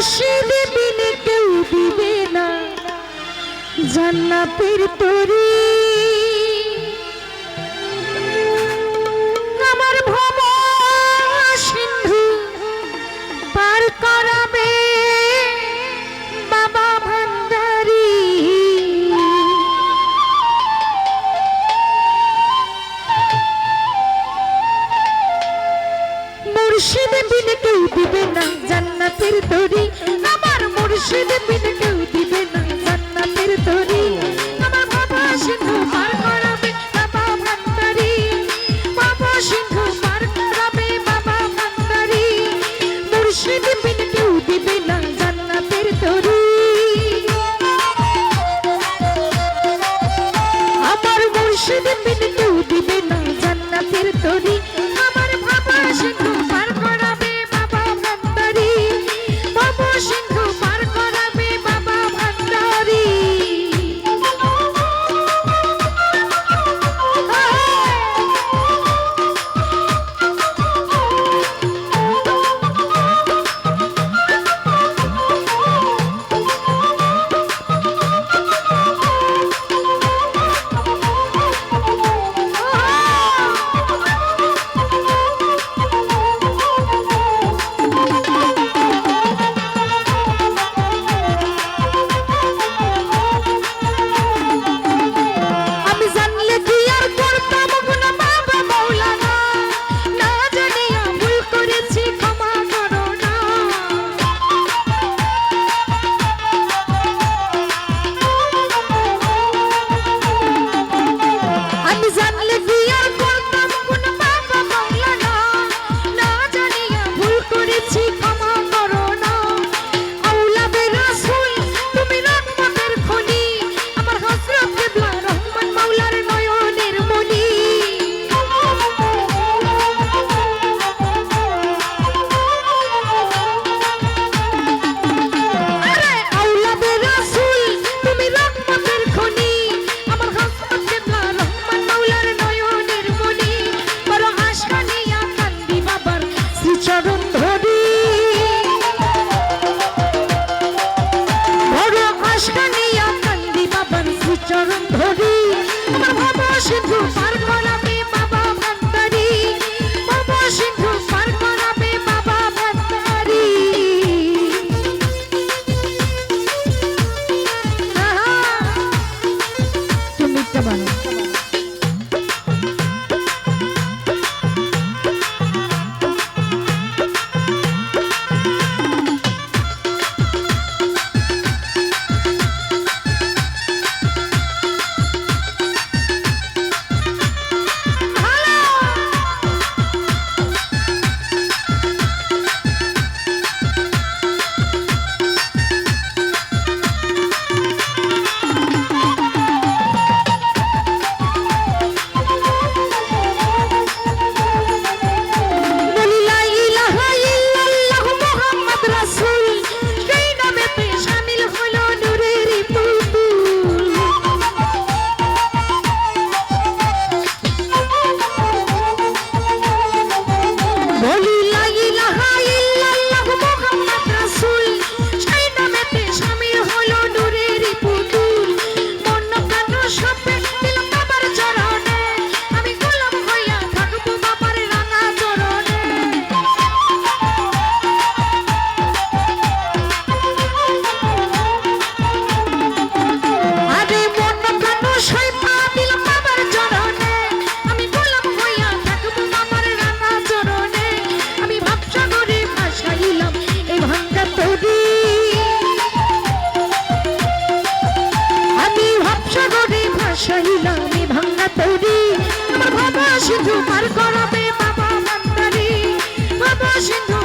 মুর্শিদ বিনে কেউ দিবে না জান্নাতের তরি আমার ভব সিন্ধু পার করাবে বাবা ভান্ডারি মুর্শিদ বিনে কেউ দিবে না জান্নাতের তরি আমার মুর্শিদ বিনে কেউ দিবে না জান্নাতের তরি আমার বাবা সিন্ধু পার করাবে বাবা ভান্ডারি বাবা সিন্ধু পার করাবে বাবা ভান্ডারি মুর্শিদ বিনে কেউ দিবে না জান্নাতের তরি আমার মুর্শিদ বিনে কেউ দিবে না জান্নাতের তরি আমার বাবা সিন্ধু পার করাবে বাবা ভান্ডারি বাবা সিন্ধু পার করাবে বাবা ভান্ডারি চরণ ধরি আমার বাবা সিন্ধু পার করাবে বাবা ভান্ডারি বাবা সিন্ধু পার করাবে বাবা ভান্ডারি তুমি তো বলো শাহিলামি ভাঙ্গা তৈরি আমার বাবা সিন্ধু পার করাবে বাবা ভান্ডারি বাবা সিন্ধু